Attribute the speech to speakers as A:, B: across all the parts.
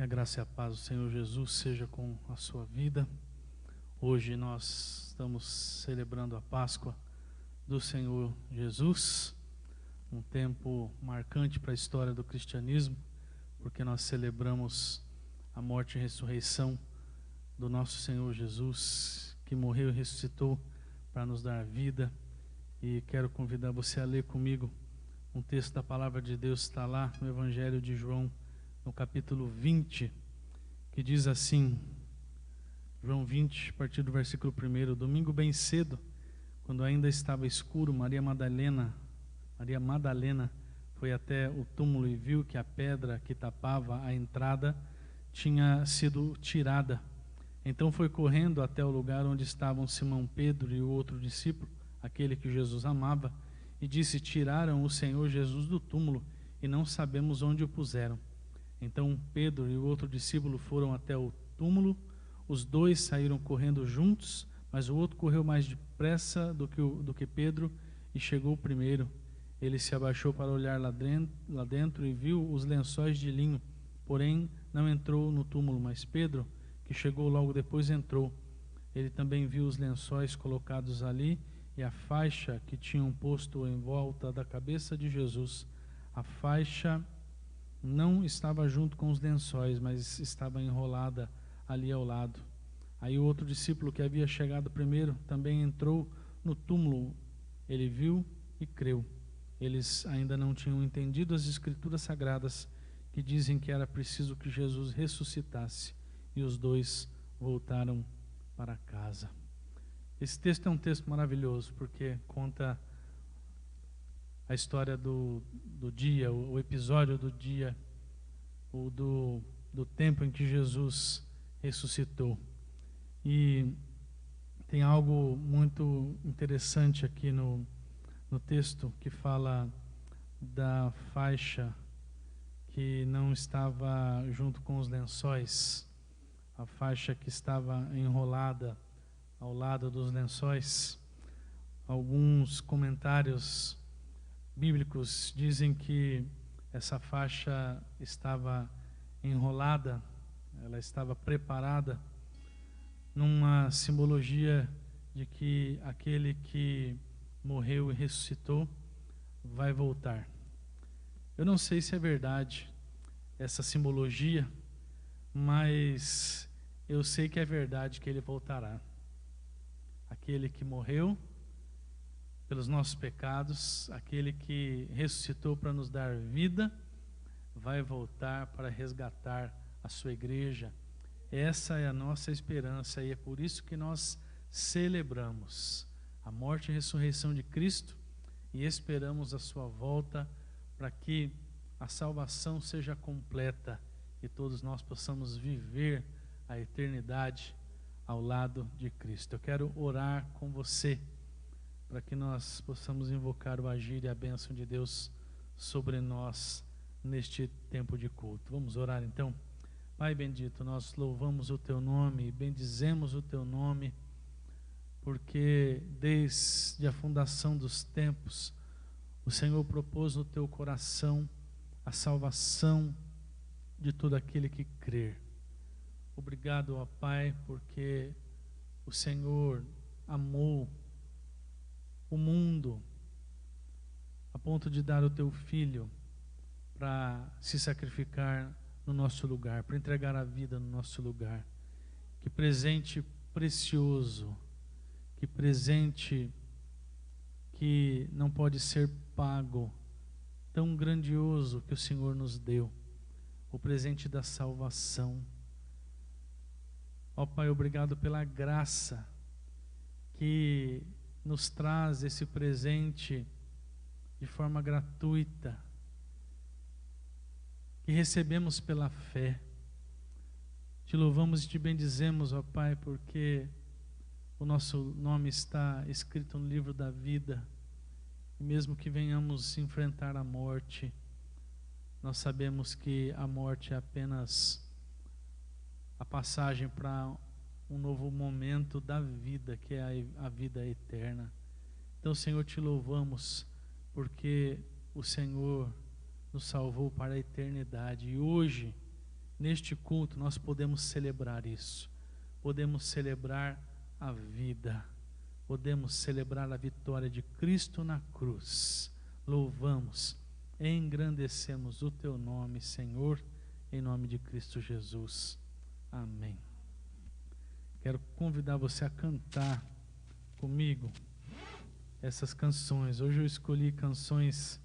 A: Que a graça e a paz do Senhor Jesus seja com a sua vida. Hoje nós estamos celebrando a Páscoa do Senhor Jesus, um tempo marcante para a história do cristianismo, porque nós celebramos a morte e ressurreição do nosso Senhor Jesus, que morreu e ressuscitou para nos dar vida. E quero convidar você a ler comigo um texto da palavra de Deus, está lá no Evangelho de João, no capítulo 20, que diz assim, João 20, a partir do versículo 1: Domingo bem cedo, quando ainda estava escuro, Maria Madalena foi até o túmulo e viu que a pedra que tapava a entrada tinha sido tirada. Então foi correndo até o lugar onde estavam Simão Pedro e o outro discípulo, aquele que Jesus amava, e disse: Tiraram o Senhor Jesus do túmulo e não sabemos onde o puseram. Então Pedro e o outro discípulo foram até o túmulo. Os dois saíram correndo juntos, mas o outro correu mais depressa do que Pedro e chegou primeiro. Ele se abaixou para olhar lá dentro e viu os lençóis de linho, porém não entrou no túmulo. Mas Pedro, que chegou logo depois, entrou. Ele também viu os lençóis colocados ali e a faixa que tinham posto em volta da cabeça de Jesus. A faixa não estava junto com os lençóis, mas estava enrolada ali ao lado. Aí o outro discípulo, que havia chegado primeiro, também entrou no túmulo. Ele viu e creu. Eles ainda não tinham entendido as escrituras sagradas, que dizem que era preciso que Jesus ressuscitasse. E os dois voltaram para casa. Esse texto é um texto maravilhoso, porque conta a história do dia, o episódio do dia, ou do tempo em que Jesus ressuscitou. E tem algo muito interessante aqui no texto, que fala da faixa que não estava junto com os lençóis, a faixa que estava enrolada ao lado dos lençóis. Alguns comentários bíblicos dizem que essa faixa estava enrolada, ela estava preparada numa simbologia de que aquele que morreu e ressuscitou vai voltar. Eu não sei se é verdade essa simbologia, mas eu sei que é verdade que ele voltará. Aquele que morreu pelos nossos pecados, aquele que ressuscitou para nos dar vida, vai voltar para resgatar a sua igreja. Essa é a nossa esperança e é por isso que nós celebramos a morte e ressurreição de Cristo e esperamos a sua volta, para que a salvação seja completa e todos nós possamos viver a eternidade ao lado de Cristo. Eu quero orar com você, para que nós possamos invocar o agir e a bênção de Deus sobre nós neste tempo de culto. Vamos orar então? Pai bendito, nós louvamos o Teu nome, bendizemos o Teu nome, porque desde a fundação dos tempos, o Senhor propôs no Teu coração a salvação de todo aquele que crer. Obrigado, ó Pai, porque o Senhor amou o mundo a ponto de dar o Teu Filho para se sacrificar no nosso lugar, para entregar a vida no nosso lugar. Que presente precioso, que presente que não pode ser pago, tão grandioso que o Senhor nos deu, o presente da salvação. Ó Pai, obrigado pela graça que nos traz esse presente de forma gratuita, que recebemos pela fé. Te louvamos e te bendizemos, ó Pai, porque o nosso nome está escrito no livro da vida, e mesmo que venhamos enfrentar a morte, nós sabemos que a morte é apenas a passagem para um novo momento da vida, que é a vida eterna. Então, Senhor, te louvamos, porque o Senhor nos salvou para a eternidade, e hoje neste culto nós podemos celebrar isso. Podemos celebrar a vida. Podemos celebrar a vitória de Cristo na cruz. Louvamos, engrandecemos o teu nome, Senhor, em nome de Cristo Jesus. Amém. Quero convidar você a cantar comigo essas canções. Hoje eu escolhi canções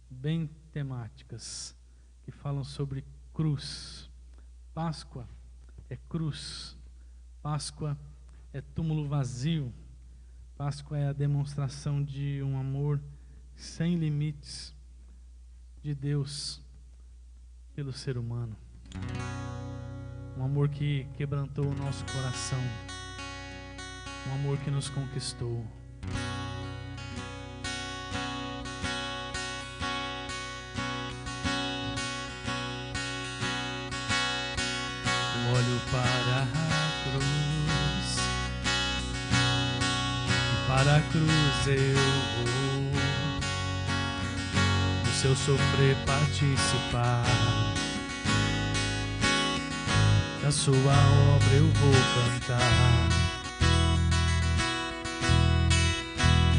A: bem temáticas, que falam sobre cruz. Páscoa é cruz. Páscoa é túmulo vazio. Páscoa é a demonstração de um amor sem limites de Deus pelo ser humano. Um amor que quebrantou o nosso coração. Um amor que nos conquistou. Olho para a cruz, e para a cruz eu vou, do seu sofrer participar, da sua obra eu vou cantar.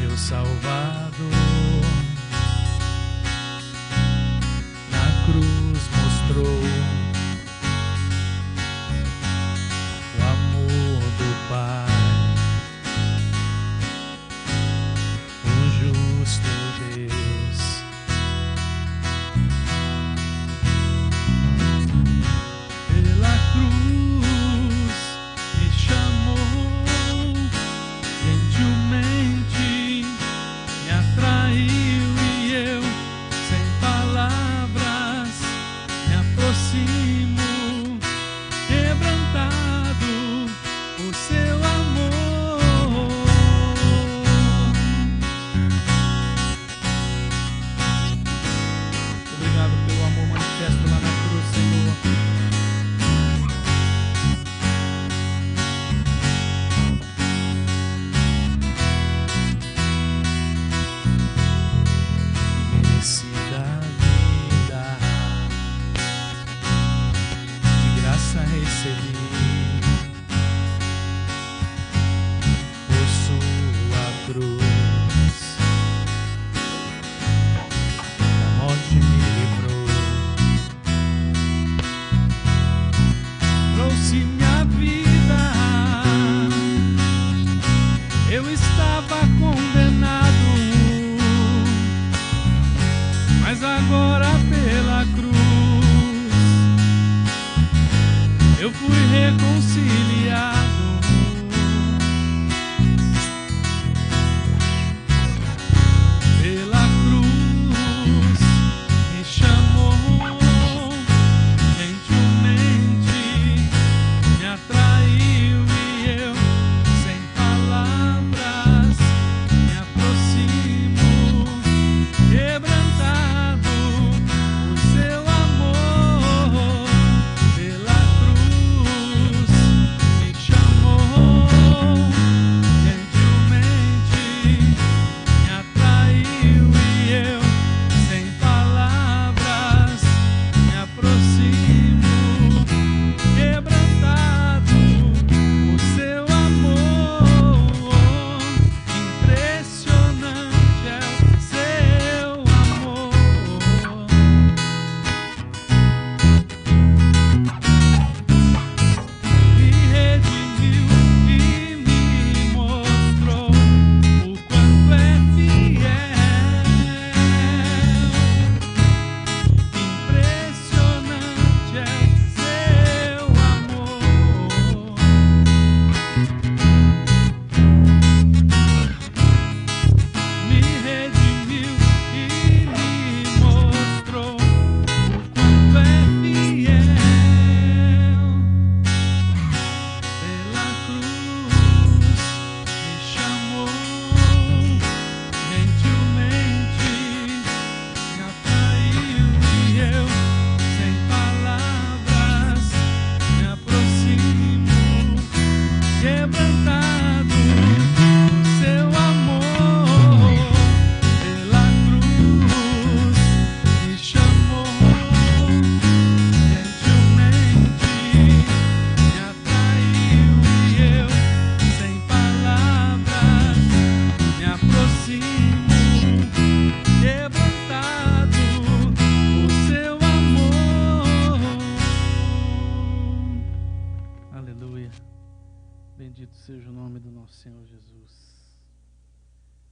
A: Meu Salvador na cruz mostrou Pai, um justo Deus. Pela cruz me chamou, gentilmente me atraiu e eu, sem palavras, me aproximo, quebrantado o seu amor. Obrigado pelo amor manifesto lá na cruz, Senhor. Merecida vida, de graça recebi. Cruz, a morte me livrou, trouxe minha vida. Eu estava condenado, mas agora pela cruz eu fui reconciliado. nosso Senhor Jesus.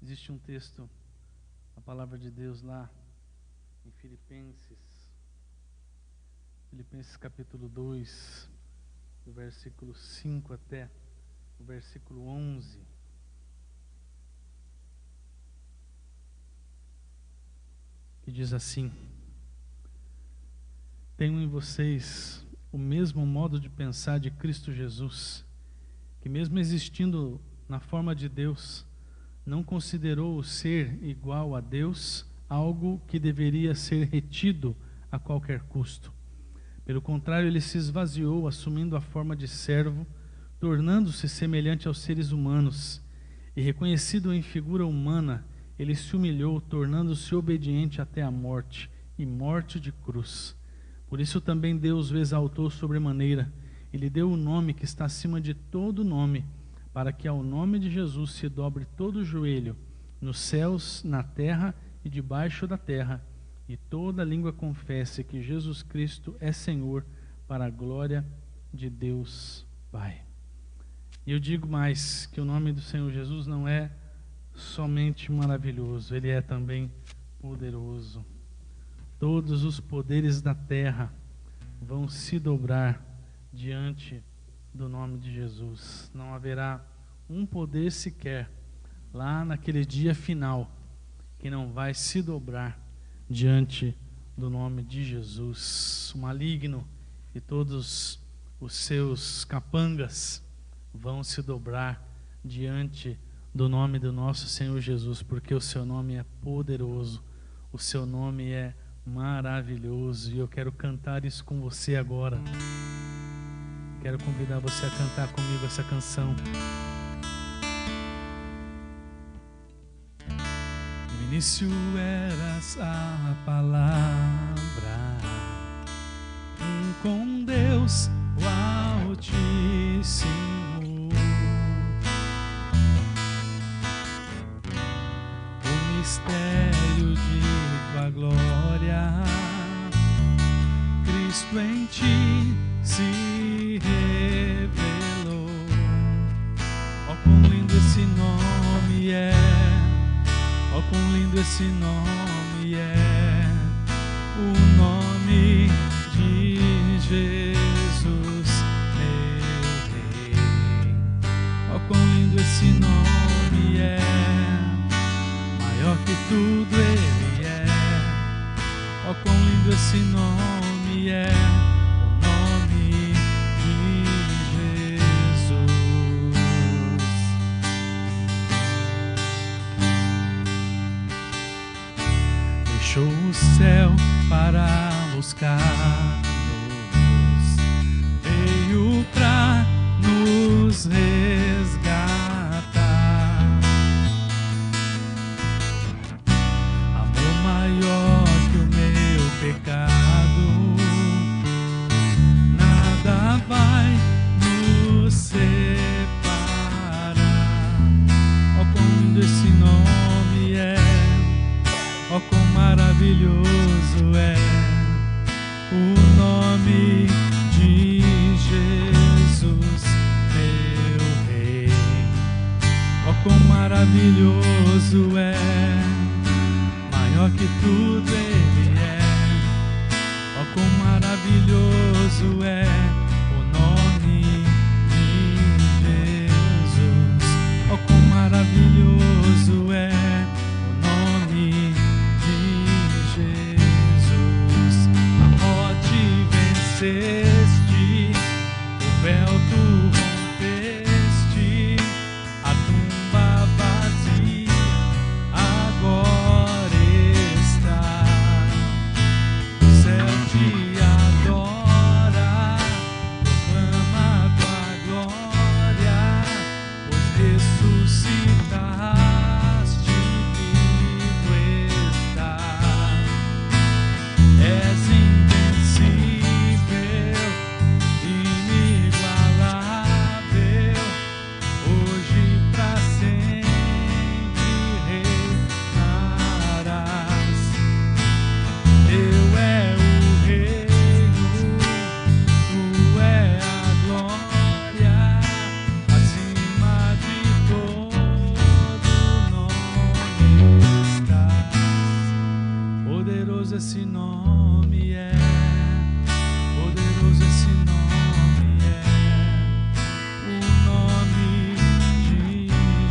A: Existe um texto, a palavra de Deus lá em Filipenses capítulo 2, do versículo 5 até o versículo 11. Que diz assim: tenham em vocês o mesmo modo de pensar de Cristo Jesus, que mesmo existindo na forma de Deus, não considerou o ser igual a Deus algo que deveria ser retido a qualquer custo. Pelo contrário, ele se esvaziou, assumindo a forma de servo, tornando-se semelhante aos seres humanos, e reconhecido em figura humana, ele se humilhou, tornando-se obediente até a morte, e morte de cruz. Por isso também Deus o exaltou sobremaneira, e lhe deu o nome que está acima de todo nome, para que ao nome de Jesus se dobre todo o joelho, nos céus, na terra e debaixo da terra, e toda língua confesse que Jesus Cristo é Senhor, para a glória de Deus Pai. E eu digo mais, que o nome do Senhor Jesus não é somente maravilhoso, ele é também poderoso. Todos os poderes da terra vão se dobrar diante do nome de Jesus. Não haverá um poder sequer lá naquele dia final que não vai se dobrar diante do nome de Jesus. O maligno e todos os seus capangas vão se dobrar diante do nome do nosso Senhor Jesus, porque o seu nome é poderoso, o seu nome é maravilhoso, e eu quero cantar isso com você agora. Quero convidar você a cantar comigo essa canção. No início eras a palavra, com Deus o Altíssimo. O mistério de tua glória, Cristo em ti se revelou. Ó, quão lindo esse nome é! Ó, quão lindo esse nome é! O nome de Jesus, meu Rei. Ó, quão lindo esse nome é! Maior que tudo ele é. Ó, quão lindo esse nome é! Deixou o céu para buscar-nos, veio pra nos resgatar. Amor maior que o meu pecado, nada vai nos separar. Ó, quão lindo esse nome é! Ó, quão maravilhoso é o nome de Jesus, meu Rei. Ó, quão maravilhoso é, maior que tudo ele é. Ó, quão maravilhoso é o nome de Jesus. Ó, quão maravilhoso é o nome de Jesus. A morte venceste, o véu tu rompeste, a tumba vazia agora está. O céu te adora, proclama tua glória, pois ressuscitaste, vivo estás. És invencível, Poderoso esse nome é, poderoso esse nome é, o nome de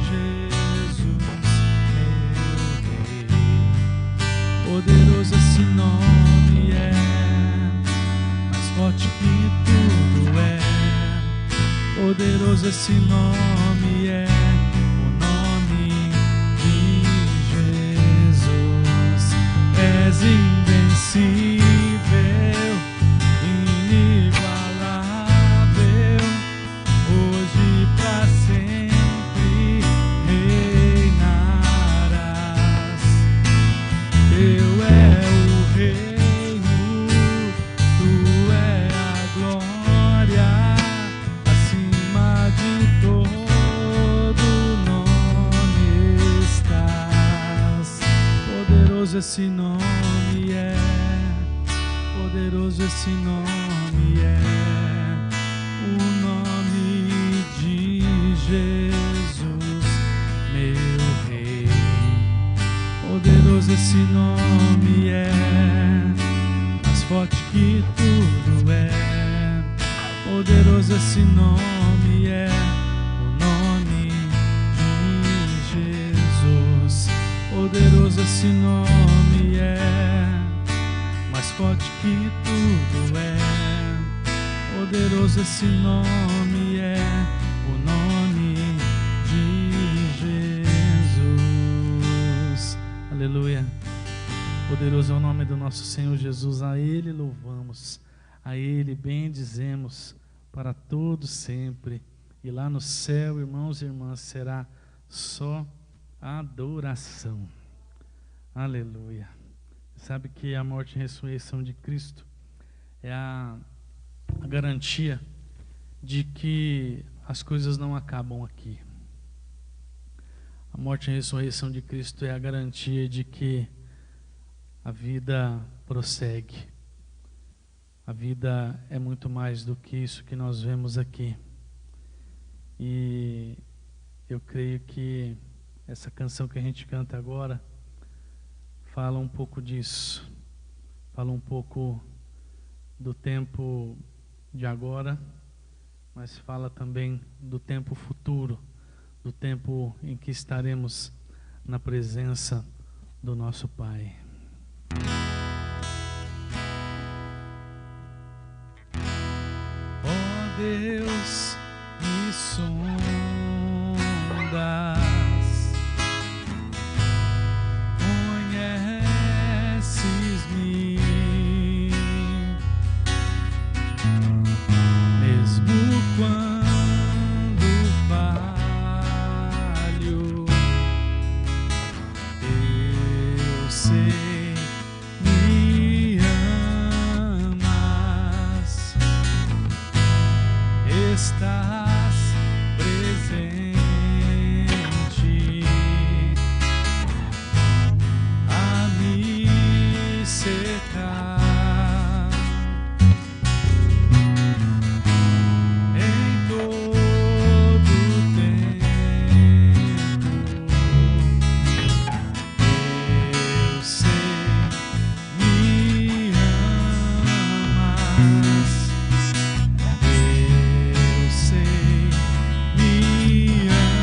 A: Jesus, meu Rei. Poderoso esse nome é, mais forte que tudo é. Poderoso esse nome é, o nome de Jesus. És invencível, inigualável, hoje e pra sempre reinarás. Teu é o reino, tu é a glória, acima de todo nome estás. Poderoso esse nome é, poderoso esse nome é, o nome de Jesus, meu Rei. Poderoso esse nome é, mais forte que tudo é. Poderoso esse nome é, o nome de Jesus. Poderoso esse nome é, mais forte que tudo é. Poderoso esse nome é, o nome de Jesus. Aleluia. Poderoso é o nome do nosso Senhor Jesus. A Ele louvamos, a Ele bendizemos para todos sempre. E lá no céu, irmãos e irmãs, será só adoração. Aleluia. Sabe que a morte e a ressurreição de Cristo é a garantia de que as coisas não acabam aqui. A morte e a ressurreição de Cristo é a garantia de que a vida prossegue. A vida é muito mais do que isso que nós vemos aqui. E eu creio que essa canção que a gente canta agora fala um pouco disso. Fala um pouco do tempo de agora, mas fala também do tempo futuro, do tempo em que estaremos na presença do nosso Pai. Ó Deus, me sondas, conheces-me, mesmo quando falho, eu sei, me amas, estás presente a me cercar em todo tempo. Eu sei, me amas, eu sei, me amas.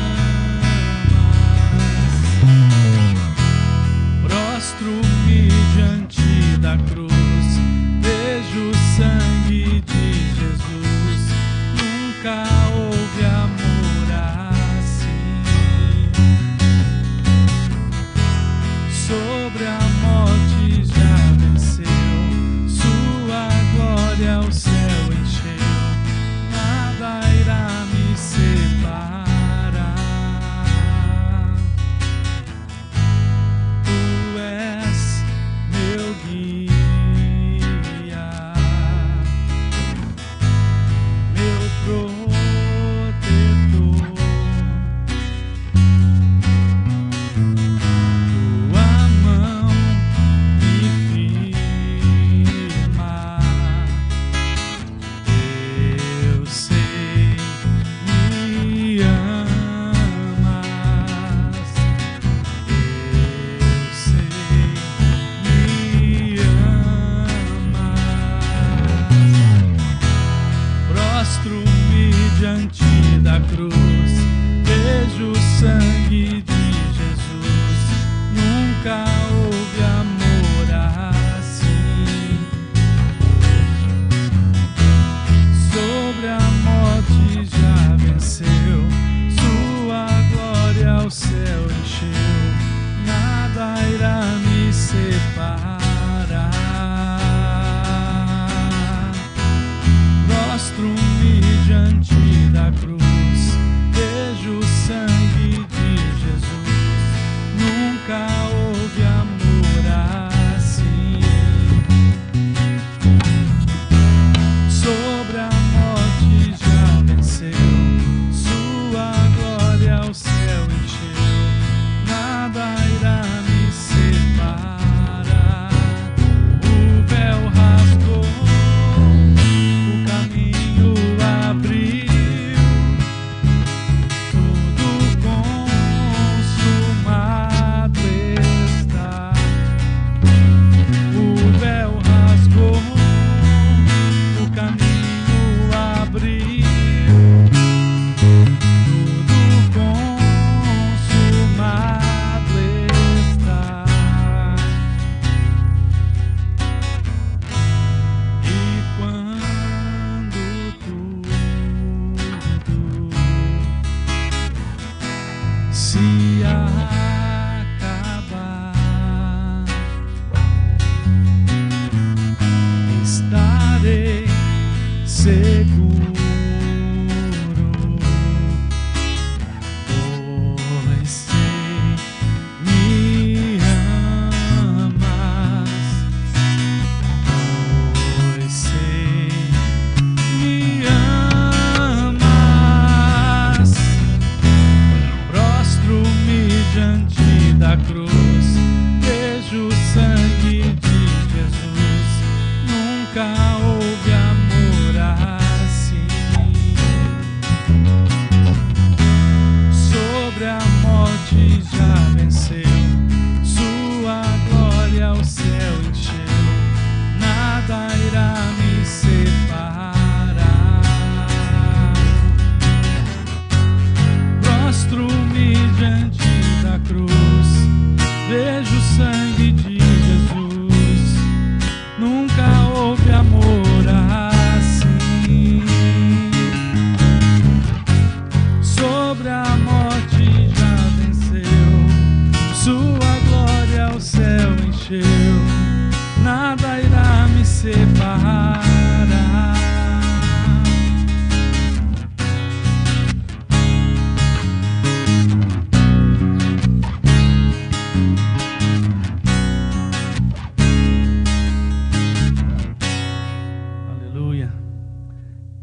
A: Prostro-me diante da cruz, vejo o sangue de Jesus. Nunca houve amor assim. Sobre a morte já venceu, sua glória o céu encheu. Nada irá me separar. Tu és meu guia, glória o céu encheu, nada irá me separar. Prostro-me diante da cruz, vejo o sangue de Jesus, nunca houve amor assim. Sobre a morte já venceu, sua glória o céu encheu, nada irá me separar. Aleluia.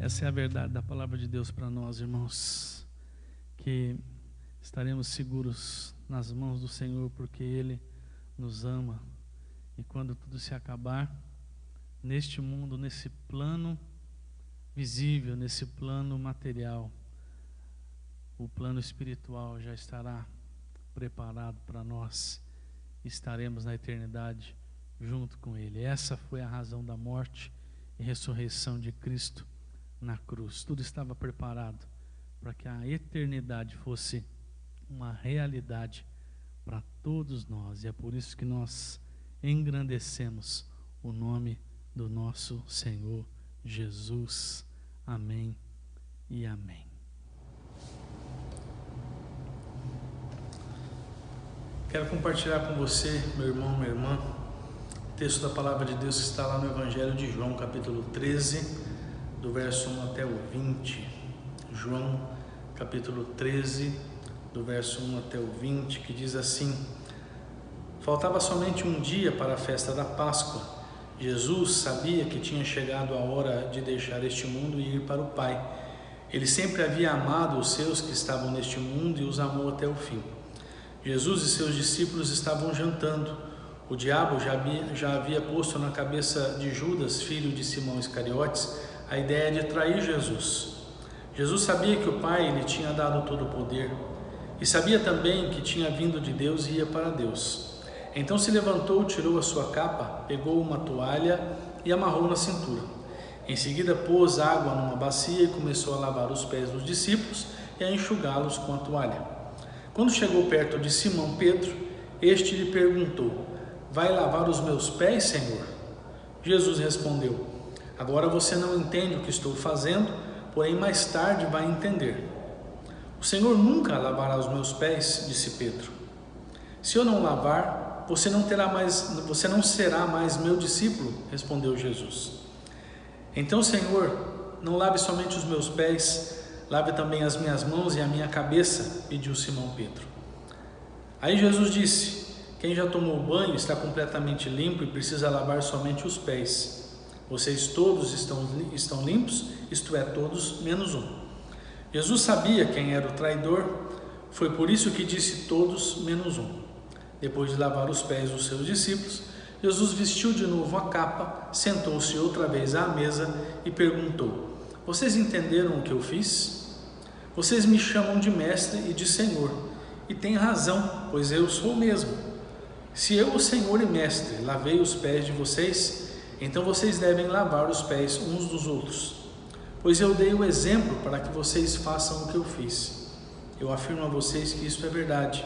A: Essa é a verdade da palavra de Deus para nós, irmãos, que estaremos seguros nas mãos do Senhor, porque Ele nos ama. E quando tudo se acabar, neste mundo, nesse plano visível, nesse plano material, o plano espiritual já estará preparado para nós. Estaremos na eternidade junto com Ele. Essa foi a razão da morte e ressurreição de Cristo na cruz. Tudo estava preparado para que a eternidade fosse uma realidade para todos nós. E é por isso que nós engrandecemos o nome do nosso Senhor Jesus. Amém e amém. Quero compartilhar com você, meu irmão, minha irmã, o texto da palavra de Deus que está lá no Evangelho de João, capítulo 13, do verso 1 até o 20. João, capítulo 13, do verso 1 até o 20, que diz assim: faltava somente um dia para a festa da Páscoa. Jesus sabia que tinha chegado a hora de deixar este mundo e ir para o Pai. Ele sempre havia amado os seus que estavam neste mundo e os amou até o fim. Jesus e seus discípulos estavam jantando. O diabo já havia posto na cabeça de Judas, filho de Simão Iscariotes, a ideia de trair Jesus. Jesus sabia que o Pai lhe tinha dado todo o poder e sabia também que tinha vindo de Deus e ia para Deus. Então se levantou, tirou a sua capa, pegou uma toalha e amarrou na cintura. Em seguida pôs água numa bacia e começou a lavar os pés dos discípulos e a enxugá-los com a toalha. Quando chegou perto de Simão Pedro, este lhe perguntou: vai lavar os meus pés, Senhor? Jesus respondeu: agora você não entende o que estou fazendo, porém mais tarde vai entender. O Senhor nunca lavará os meus pés, disse Pedro. Se eu não lavar, você não será mais meu discípulo, respondeu Jesus. Então, Senhor, não lave somente os meus pés, lave também as minhas mãos e a minha cabeça, pediu Simão Pedro. Aí Jesus disse: quem já tomou banho está completamente limpo e precisa lavar somente os pés. Vocês todos estão limpos, isto é, todos menos um. Jesus sabia quem era o traidor, foi por isso que disse todos menos um. Depois de lavar os pés dos seus discípulos, Jesus vestiu de novo a capa, sentou-se outra vez à mesa e perguntou: vocês entenderam o que eu fiz? Vocês me chamam de mestre e de Senhor, e têm razão, pois eu sou mesmo. Se eu, o Senhor e mestre, lavei os pés de vocês, então vocês devem lavar os pés uns dos outros. Pois eu dei o exemplo para que vocês façam o que eu fiz. Eu afirmo a vocês que isso é verdade.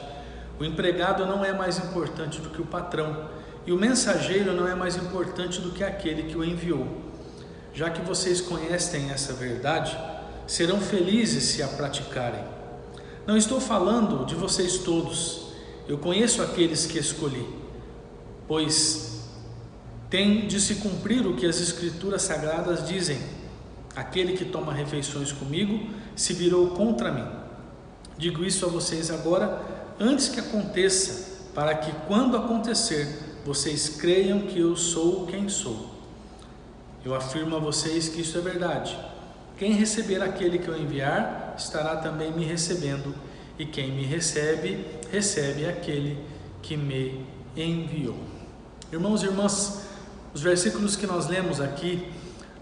A: O empregado não é mais importante do que o patrão, e o mensageiro não é mais importante do que aquele que o enviou. Já que vocês conhecem essa verdade, serão felizes se a praticarem. Não estou falando de vocês todos. Eu conheço aqueles que escolhi, pois tem de se cumprir o que as Escrituras Sagradas dizem: aquele que toma refeições comigo se virou contra mim. Digo isso a vocês agora, antes que aconteça, para que quando acontecer, vocês creiam que eu sou quem sou. Eu afirmo a vocês que isso é verdade. Quem receber aquele que eu enviar, estará também me recebendo, e quem me recebe, recebe aquele que me enviou. Irmãos e irmãs, os versículos que nós lemos aqui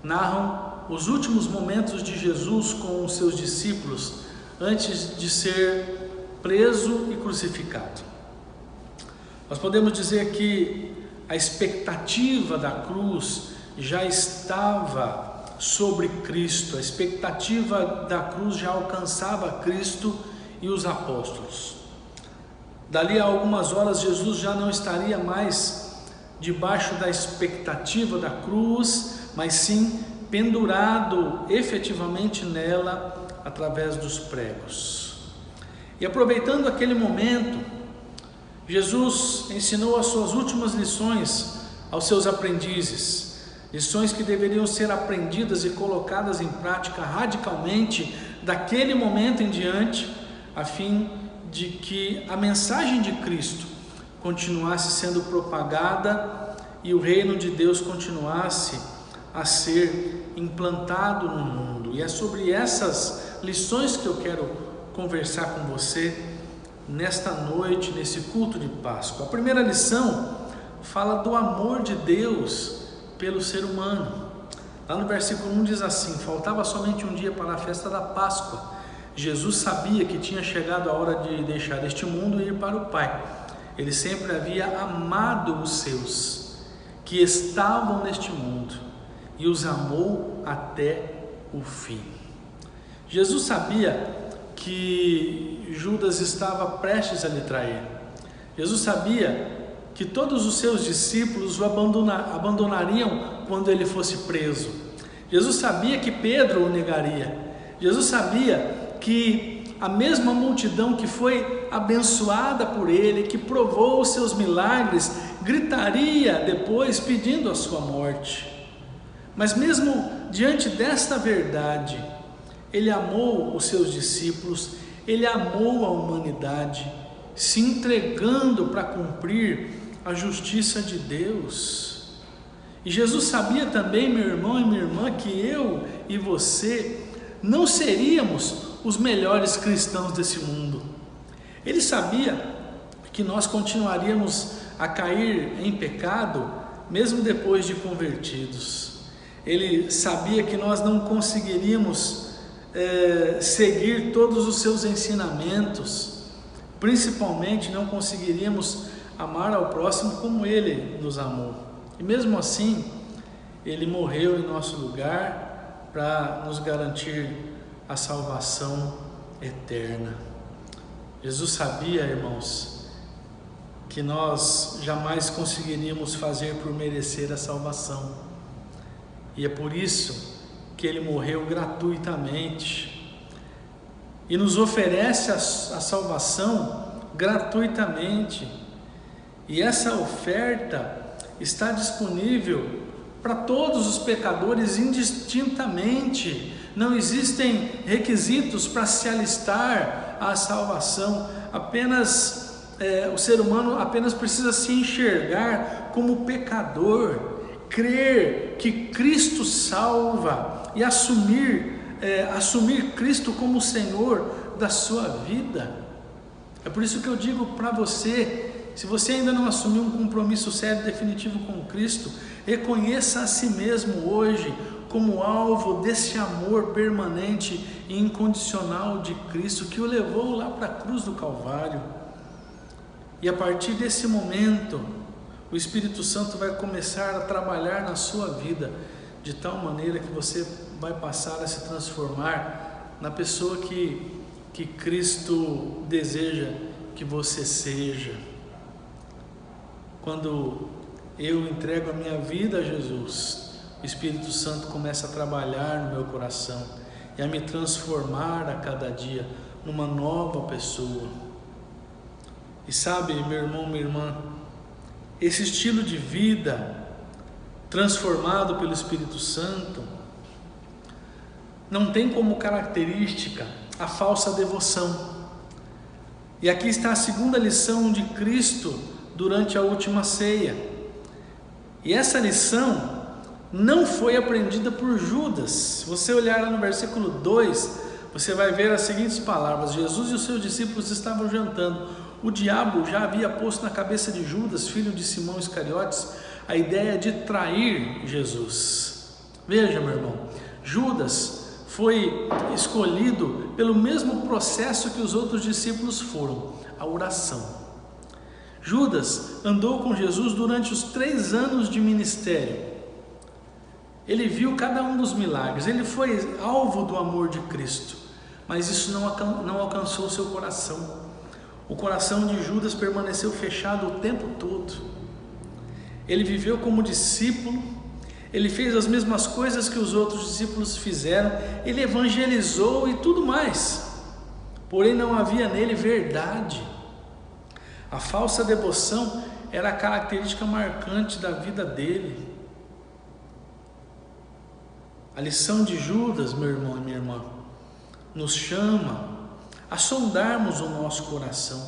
A: narram os últimos momentos de Jesus com os seus discípulos antes de ser preso e crucificado. Nós podemos dizer que a expectativa da cruz já estava sobre Cristo, a expectativa da cruz já alcançava Cristo e os apóstolos. Dali a algumas horas, Jesus já não estaria mais debaixo da expectativa da cruz, mas sim pendurado efetivamente nela através dos pregos. E aproveitando aquele momento, Jesus ensinou as suas últimas lições aos seus aprendizes, lições que deveriam ser aprendidas e colocadas em prática radicalmente daquele momento em diante, a fim de que a mensagem de Cristo continuasse sendo propagada e o reino de Deus continuasse a ser implantado no mundo. E é sobre essas lições que eu quero conversar com você nesta noite, nesse culto de Páscoa. A primeira lição fala do amor de Deus pelo ser humano. Lá no versículo 1 diz assim: faltava somente um dia para a festa da Páscoa. Jesus sabia que tinha chegado a hora de deixar este mundo e ir para o Pai. Ele sempre havia amado os seus, que estavam neste mundo, e os amou até o fim. Jesus sabia que Judas estava prestes a lhe trair. Jesus sabia que todos os seus discípulos o abandonariam quando ele fosse preso. Jesus sabia que Pedro o negaria. Jesus sabia que a mesma multidão que foi abençoada por ele, que provou os seus milagres, gritaria depois pedindo a sua morte. Mas mesmo diante desta verdade, ele amou os seus discípulos, ele amou a humanidade, se entregando para cumprir a justiça de Deus. E Jesus sabia também, meu irmão e minha irmã, que eu e você não seríamos os melhores cristãos desse mundo. Ele sabia que nós continuaríamos a cair em pecado, mesmo depois de convertidos. Ele sabia que nós não conseguiríamos seguir todos os seus ensinamentos, principalmente não conseguiríamos amar ao próximo como ele nos amou. E mesmo assim, ele morreu em nosso lugar para nos garantir a salvação eterna. Jesus sabia, irmãos, que nós jamais conseguiríamos fazer por merecer a salvação, e é por isso que ele morreu gratuitamente e nos oferece a salvação gratuitamente. E essa oferta está disponível para todos os pecadores indistintamente. Não existem requisitos para se alistar à salvação. O ser humano apenas precisa se enxergar como pecador, crer que Cristo salva e assumir Cristo como Senhor da sua vida. É por isso que eu digo para você: se você ainda não assumiu um compromisso sério e definitivo com Cristo, reconheça a si mesmo hoje como alvo desse amor permanente e incondicional de Cristo, que o levou lá para a cruz do Calvário. E a partir desse momento, o Espírito Santo vai começar a trabalhar na sua vida, de tal maneira que você vai passar a se transformar na pessoa que Cristo deseja que você seja. Quando eu entrego a minha vida a Jesus, o Espírito Santo começa a trabalhar no meu coração e a me transformar a cada dia numa nova pessoa. E sabe, meu irmão, minha irmã, esse estilo de vida transformado pelo Espírito Santo não tem como característica a falsa devoção. E aqui está a segunda lição de Cristo durante a última ceia. E essa lição não foi aprendida por Judas. Se você olhar lá no versículo 2, você vai ver as seguintes palavras: Jesus e os seus discípulos estavam jantando. O diabo já havia posto na cabeça de Judas, filho de Simão Iscariotes, a ideia de trair Jesus. Veja, meu irmão, Judas foi escolhido pelo mesmo processo que os outros discípulos foram: a oração. Judas andou com Jesus durante os 3 anos de ministério. Ele viu cada um dos milagres, ele foi alvo do amor de Cristo, mas isso não alcançou o seu coração. O coração de Judas permaneceu fechado o tempo todo. Ele viveu como discípulo, ele fez as mesmas coisas que os outros discípulos fizeram, ele evangelizou e tudo mais, porém não havia nele verdade. A falsa devoção era a característica marcante da vida dele. A lição de Judas, meu irmão e minha irmã, nos chama a sondarmos o nosso coração,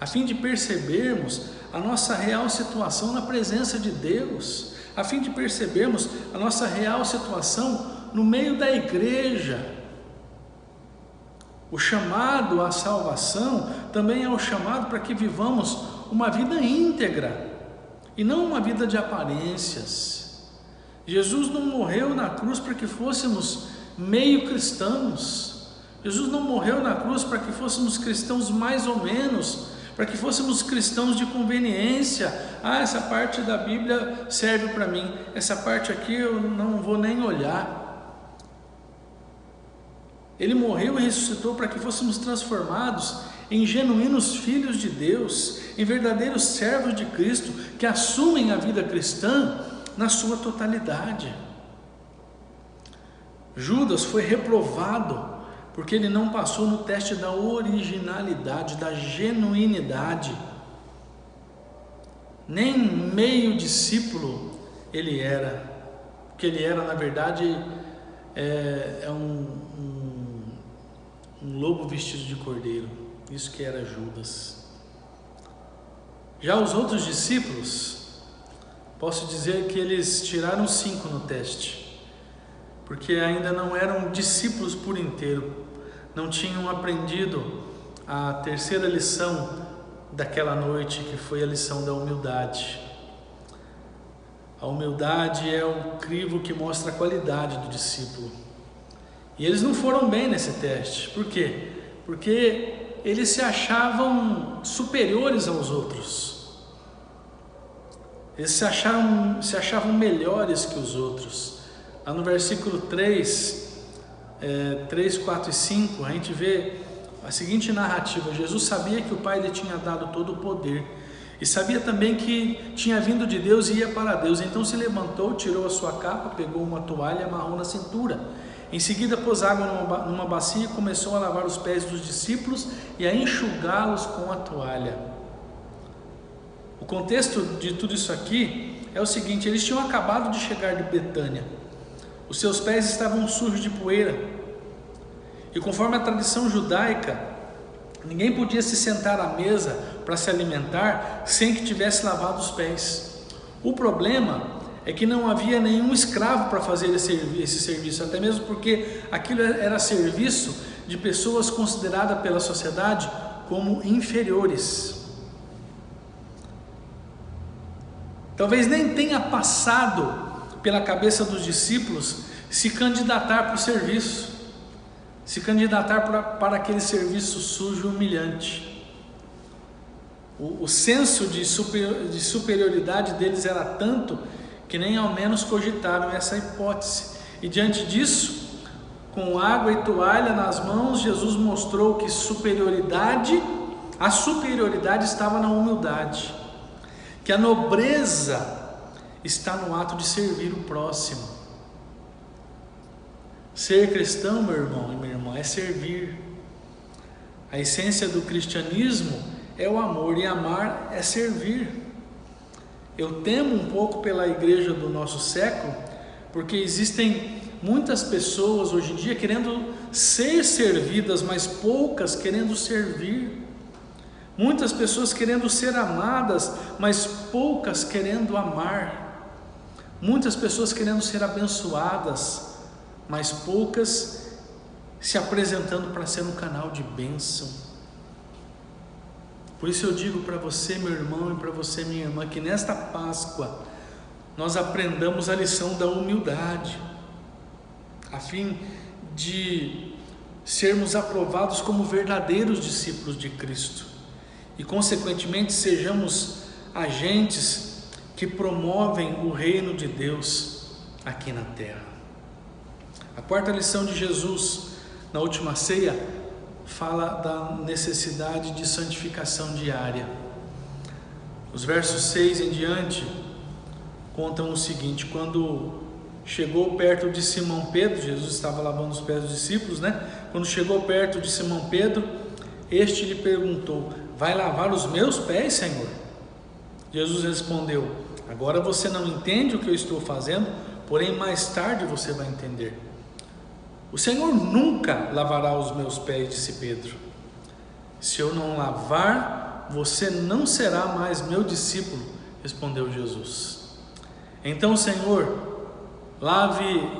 A: a fim de percebermos a nossa real situação na presença de Deus, a fim de percebermos a nossa real situação no meio da igreja. O chamado à salvação também é o chamado para que vivamos uma vida íntegra e não uma vida de aparências. Jesus não morreu na cruz para que fôssemos meio cristãos. Jesus não morreu na cruz para que fôssemos cristãos mais ou menos, para que fôssemos cristãos de conveniência. Essa parte da Bíblia serve para mim, essa parte aqui eu não vou nem olhar. Ele morreu e ressuscitou para que fôssemos transformados em genuínos filhos de Deus, em verdadeiros servos de Cristo, que assumem a vida cristã na sua totalidade. Judas foi reprovado porque ele não passou no teste da originalidade, da genuinidade. Nem meio discípulo ele era, porque ele era, na verdade, um lobo vestido de cordeiro. Isso que era Judas. Já os outros discípulos, posso dizer que eles tiraram 5 no teste, porque ainda não eram discípulos por inteiro, não tinham aprendido a 3ª lição daquela noite, que foi a lição da humildade. A humildade é o crivo que mostra a qualidade do discípulo. E eles não foram bem nesse teste. Por quê? Porque eles se achavam superiores aos outros. Eles se achavam melhores que os outros. Lá no versículo 3, 4 e 5, a gente vê a seguinte narrativa: Jesus sabia que o Pai lhe tinha dado todo o poder, e sabia também que tinha vindo de Deus e ia para Deus. Então se levantou, tirou a sua capa, pegou uma toalha e amarrou na cintura. Em seguida pôs água numa bacia e começou a lavar os pés dos discípulos e a enxugá-los com a toalha. O contexto de tudo isso aqui é o seguinte: eles tinham acabado de chegar de Betânia, os seus pés estavam sujos de poeira, e conforme a tradição judaica, ninguém podia se sentar à mesa para se alimentar sem que tivesse lavado os pés. O problema é que não havia nenhum escravo para fazer esse serviço, até mesmo porque aquilo era serviço de pessoas consideradas pela sociedade como inferiores. Talvez nem tenha passado pela cabeça dos discípulos se candidatar para o serviço, se candidatar para aquele serviço sujo e humilhante. O senso de superioridade deles era tanto que nem ao menos cogitaram essa hipótese. E diante disso, com água e toalha nas mãos, Jesus mostrou que a superioridade estava na humildade, que a nobreza está no ato de servir o próximo. Ser cristão, meu irmão e minha irmã, é servir. A essência do cristianismo é o amor, e amar é servir. Eu temo um pouco pela igreja do nosso século, porque existem muitas pessoas hoje em dia querendo ser servidas, mas poucas querendo servir. Muitas pessoas querendo ser amadas, mas poucas querendo amar. Muitas pessoas querendo ser abençoadas, mas poucas se apresentando para ser um canal de bênção. Por isso eu digo para você, meu irmão, e para você, minha irmã, que nesta Páscoa nós aprendamos a lição da humildade, a fim de sermos aprovados como verdadeiros discípulos de Cristo e, consequentemente, sejamos agentes que promovem o reino de Deus aqui na terra. A quarta lição de Jesus na última ceia fala da necessidade de santificação diária. Os versos 6 em diante contam o seguinte: quando chegou perto de Simão Pedro, Jesus estava lavando os pés dos discípulos, né? Quando chegou perto de Simão Pedro, este lhe perguntou: vai lavar os meus pés, Senhor? Jesus respondeu: agora você não entende o que eu estou fazendo, porém mais tarde você vai entender. O Senhor nunca lavará os meus pés, disse Pedro. Se eu não lavar, você não será mais meu discípulo, respondeu Jesus. Então, Senhor,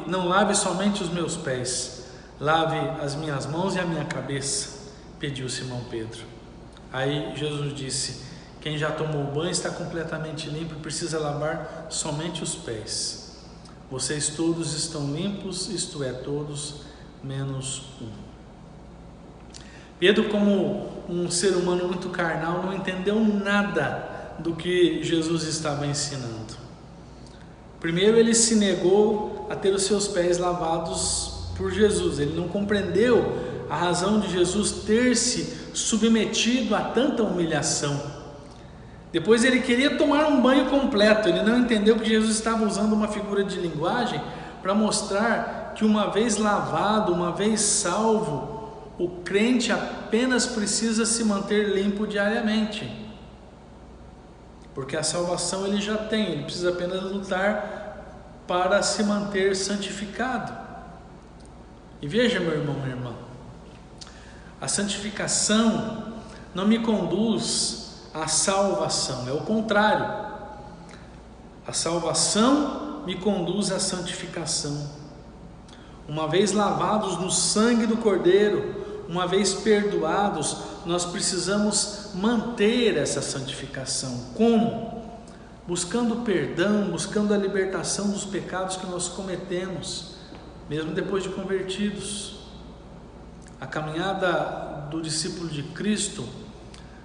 A: não lave somente os meus pés, lave as minhas mãos e a minha cabeça, pediu Simão Pedro. Aí Jesus disse: quem já tomou banho está completamente limpo e precisa lavar somente os pés. Vocês todos estão limpos, isto é, todos menos um. Pedro, como um ser humano muito carnal, não entendeu nada do que Jesus estava ensinando. Primeiro, ele se negou a ter os seus pés lavados por Jesus. Ele não compreendeu a razão de Jesus ter se submetido a tanta humilhação. Depois ele queria tomar um banho completo. Ele não entendeu que Jesus estava usando uma figura de linguagem para mostrar que uma vez lavado, uma vez salvo, o crente apenas precisa se manter limpo diariamente, porque a salvação ele já tem, ele precisa apenas lutar para se manter santificado. E veja, meu irmão, minha irmã, a santificação não me conduz à salvação, é o contrário. A salvação me conduz à santificação. Uma vez lavados no sangue do Cordeiro, uma vez perdoados, nós precisamos manter essa santificação. Como? Buscando perdão, buscando a libertação dos pecados que nós cometemos, mesmo depois de convertidos. A caminhada do discípulo de Cristo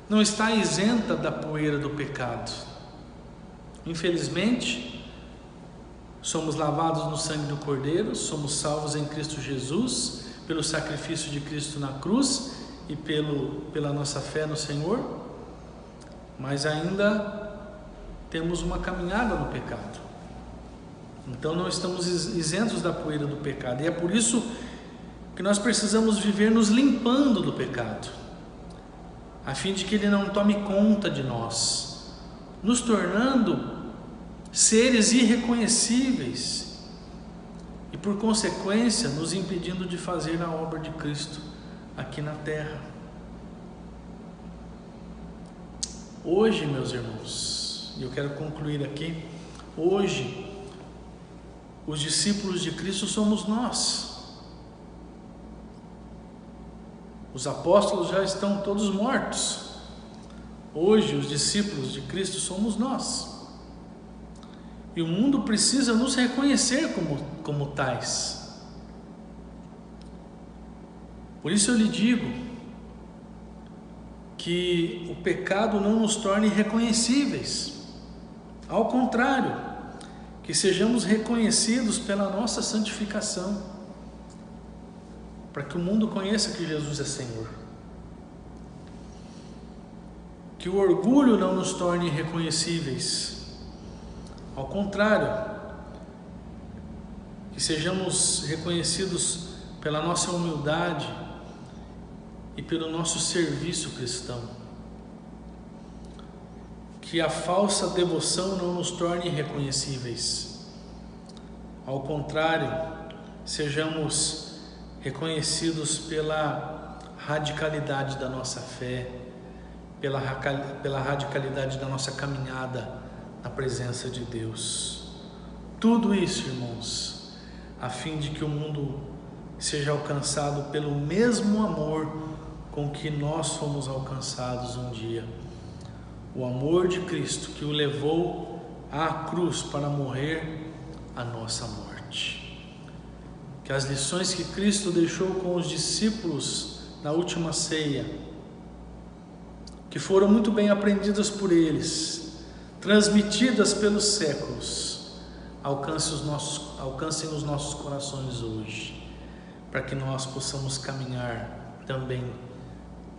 A: não está isenta da poeira do pecado. Infelizmente, somos lavados no sangue do Cordeiro, somos salvos em Cristo Jesus, pelo sacrifício de Cristo na cruz e pela nossa fé no Senhor, mas ainda temos uma caminhada no pecado. Então não estamos isentos da poeira do pecado, e é por isso que nós precisamos viver nos limpando do pecado, a fim de que ele não tome conta de nós, nos tornando seres irreconhecíveis e, por consequência, nos impedindo de fazer a obra de Cristo aqui na terra. Hoje, meus irmãos, e eu quero concluir aqui, hoje, os discípulos de Cristo somos nós. Os apóstolos já estão todos mortos. Hoje, os discípulos de Cristo somos nós. E o mundo precisa nos reconhecer como tais. Por isso eu lhe digo que o pecado não nos torne irreconhecíveis. Ao contrário, que sejamos reconhecidos pela nossa santificação, para que o mundo conheça que Jesus é Senhor. Que o orgulho não nos torne irreconhecíveis. Ao contrário, que sejamos reconhecidos pela nossa humildade e pelo nosso serviço cristão. Que a falsa devoção não nos torne irreconhecíveis. Ao contrário, sejamos reconhecidos pela radicalidade da nossa fé, pela radicalidade da nossa caminhada na presença de Deus. Tudo isso, irmãos, a fim de que o mundo seja alcançado pelo mesmo amor com que nós fomos alcançados um dia. O amor de Cristo que o levou à cruz para morrer a nossa morte. Que as lições que Cristo deixou com os discípulos na última ceia, que foram muito bem aprendidas por eles, transmitidas pelos séculos, alcancem os nossos corações hoje, para que nós possamos caminhar também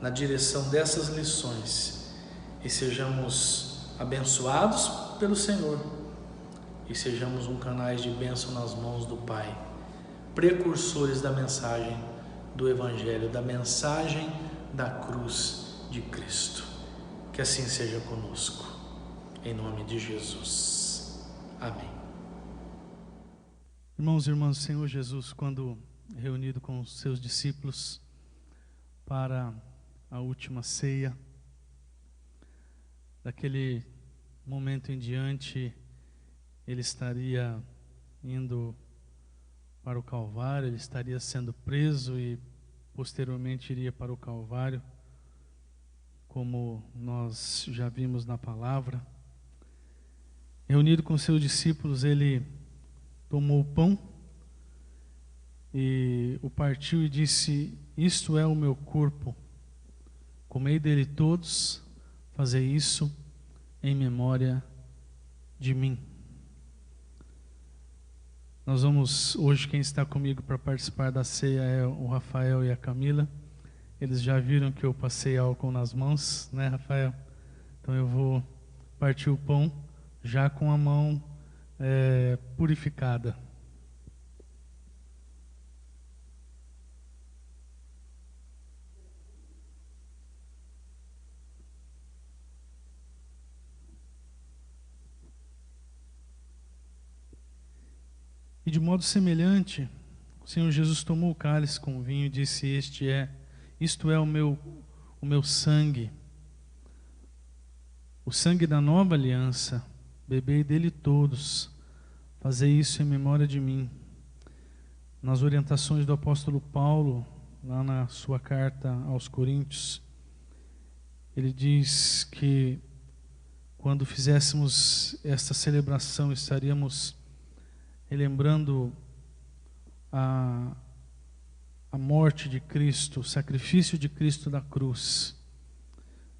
A: na direção dessas lições e sejamos abençoados pelo Senhor e sejamos canais de bênção nas mãos do Pai, precursores da mensagem do Evangelho, da mensagem da cruz de Cristo. Que assim seja conosco, em nome de Jesus. Amém. Irmãos e irmãs, o Senhor Jesus, quando reunido com os seus discípulos para a última ceia, daquele momento em diante, ele estaria indo para o Calvário, ele estaria sendo preso e posteriormente iria para o Calvário, como nós já vimos na palavra. Reunido com seus discípulos, ele tomou o pão e o partiu e disse: isto é o meu corpo, comei dele todos, fazei isso em memória de mim. Nós vamos, hoje quem está comigo para participar da ceia é o Rafael e a Camila. Eles já viram que eu passei álcool nas mãos, né, Rafael? Então eu vou partir o pão já com a mão purificada. E de modo semelhante, o Senhor Jesus tomou o cálice com o vinho e disse: isto é o meu sangue, o sangue da nova aliança, bebei dele todos, fazei isso em memória de mim. Nas orientações do apóstolo Paulo, lá na sua carta aos Coríntios, ele diz que quando fizéssemos esta celebração, estaríamos relembrando a morte de Cristo, o sacrifício de Cristo da cruz.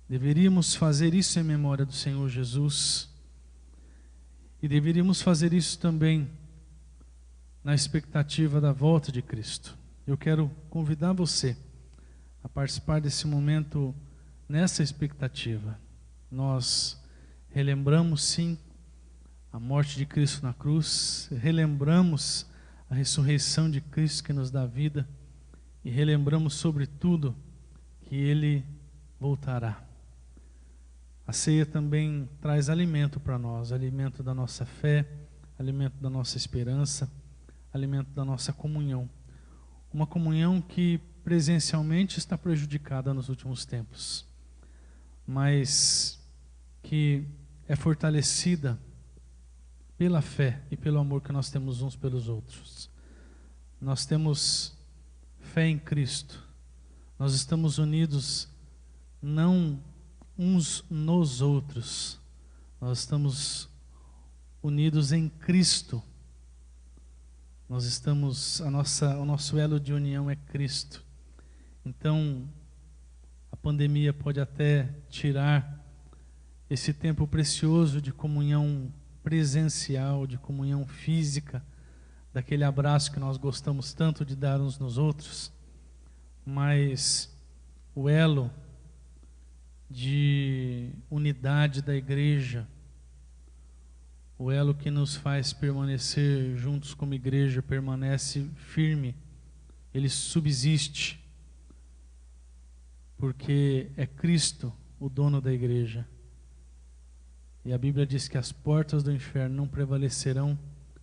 A: Deveríamos fazer isso em memória do Senhor Jesus e deveríamos fazer isso também na expectativa da volta de Cristo. Eu quero convidar você a participar desse momento nessa expectativa. Nós relembramos sim a morte de Cristo na cruz, relembramos a ressurreição de Cristo que nos dá vida e relembramos sobretudo que Ele voltará. A ceia também traz alimento para nós, alimento da nossa fé, alimento da nossa esperança, alimento da nossa comunhão. Uma comunhão que presencialmente está prejudicada nos últimos tempos, mas que é fortalecida pela fé e pelo amor que nós temos uns pelos outros. Nós temos fé em Cristo. Nós estamos unidos não uns nos outros. Nós estamos unidos em Cristo. Nós estamos, o nosso elo de união é Cristo. Então, a pandemia pode até tirar esse tempo precioso de comunhão presencial, de comunhão física, daquele abraço que nós gostamos tanto de dar uns nos outros, mas o elo de unidade da igreja, o elo que nos faz permanecer juntos como igreja, permanece firme, ele subsiste, porque é Cristo o dono da igreja. E a Bíblia diz que as portas do inferno não prevalecerão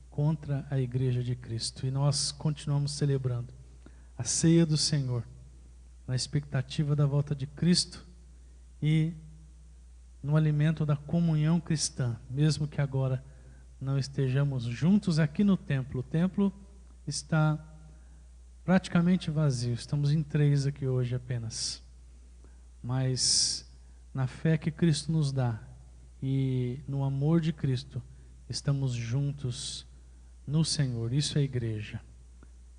A: contra a igreja de Cristo. E nós continuamos celebrando a ceia do Senhor, na expectativa da volta de Cristo e no alimento da comunhão cristã, mesmo que agora não estejamos juntos aqui no templo. O templo está praticamente vazio, estamos em 3 aqui hoje apenas. Mas na fé que Cristo nos dá, e no amor de Cristo, estamos juntos no Senhor. Isso é igreja.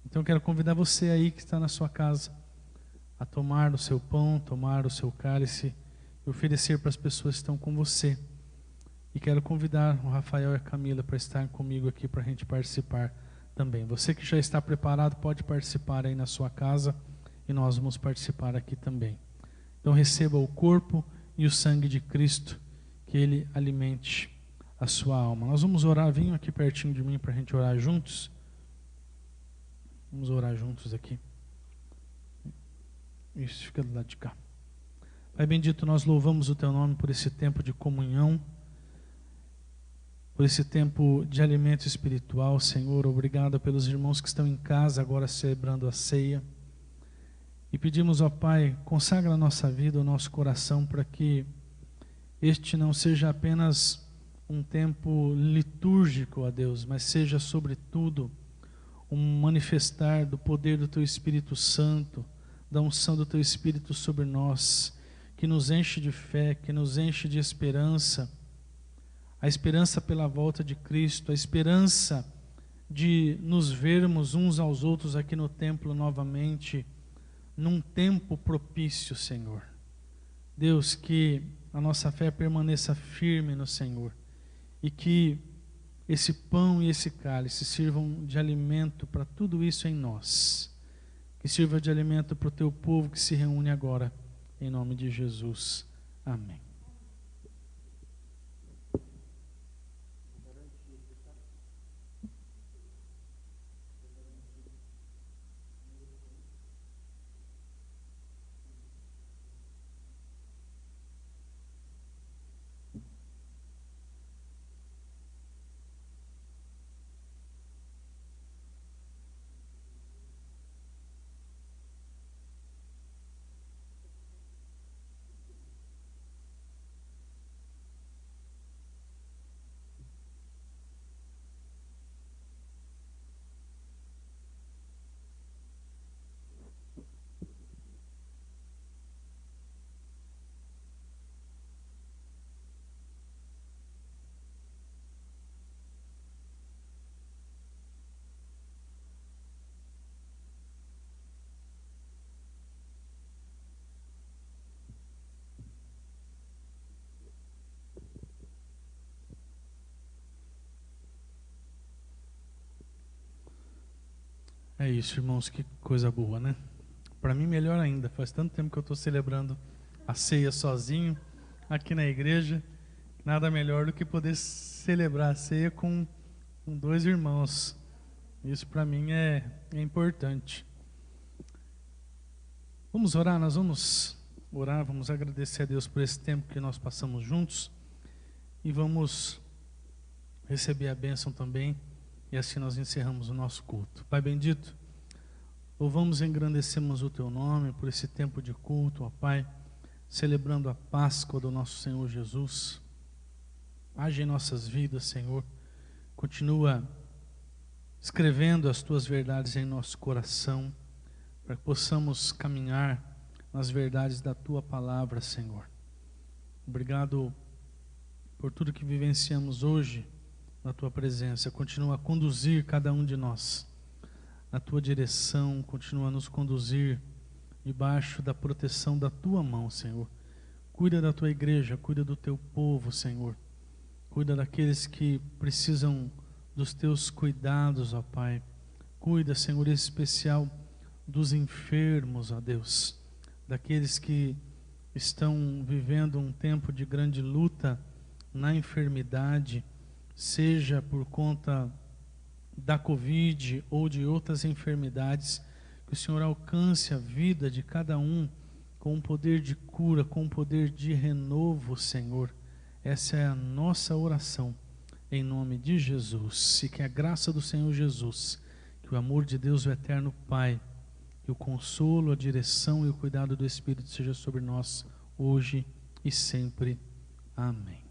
A: Então eu quero convidar você aí que está na sua casa a tomar o seu pão, tomar o seu cálice e oferecer para as pessoas que estão com você. E quero convidar o Rafael e a Camila para estar comigo aqui para a gente participar também. Você que já está preparado pode participar aí na sua casa e nós vamos participar aqui também. Então receba o corpo e o sangue de Cristo, que Ele alimente a sua alma. Nós vamos orar, venham aqui pertinho de mim para a gente orar juntos. Vamos orar juntos aqui. Isso, fica do lado de cá. Pai bendito, nós louvamos o Teu nome por esse tempo de comunhão, por esse tempo de alimento espiritual, Senhor. Obrigado pelos irmãos que estão em casa agora celebrando a ceia. E pedimos, ó Pai, consagra a nossa vida, o nosso coração, para que este não seja apenas um tempo litúrgico, ó Deus, mas seja, sobretudo, um manifestar do poder do Teu Espírito Santo, da unção do Teu Espírito sobre nós, que nos enche de fé, que nos enche de esperança, a esperança pela volta de Cristo, a esperança de nos vermos uns aos outros aqui no templo novamente, num tempo propício, Senhor. Deus, que a nossa fé permaneça firme no Senhor e que esse pão e esse cálice sirvam de alimento para tudo isso em nós, que sirva de alimento para o Teu povo que se reúne agora, em nome de Jesus. Amém. É isso, irmãos, que coisa boa, né? Para mim, melhor ainda. Faz tanto tempo que eu estou celebrando a ceia sozinho, aqui na igreja. Nada melhor do que poder celebrar a ceia com dois irmãos. Isso para mim é importante. Vamos orar, nós vamos orar, vamos agradecer a Deus por esse tempo que nós passamos juntos. E vamos receber a bênção também. E assim nós encerramos o nosso culto. Pai bendito, louvamos e engrandecemos o Teu nome por esse tempo de culto, ó Pai, celebrando a Páscoa do nosso Senhor Jesus. Age em nossas vidas, Senhor. Continua escrevendo as Tuas verdades em nosso coração, para que possamos caminhar nas verdades da Tua palavra, Senhor. Obrigado por tudo que vivenciamos hoje na Tua presença. Continua a conduzir cada um de nós na Tua direção, continua a nos conduzir debaixo da proteção da Tua mão, Senhor. Cuida da Tua igreja, cuida do Teu povo, Senhor. Cuida daqueles que precisam dos Teus cuidados, ó Pai. Cuida, Senhor, em especial dos enfermos, ó Deus, daqueles que estão vivendo um tempo de grande luta na enfermidade, seja por conta da Covid ou de outras enfermidades, que o Senhor alcance a vida de cada um com um poder de cura, com um poder de renovo, Senhor. Essa é a nossa oração, em nome de Jesus. E que a graça do Senhor Jesus, que o amor de Deus, o eterno Pai, que o consolo, a direção e o cuidado do Espírito seja sobre nós, hoje e sempre. Amém.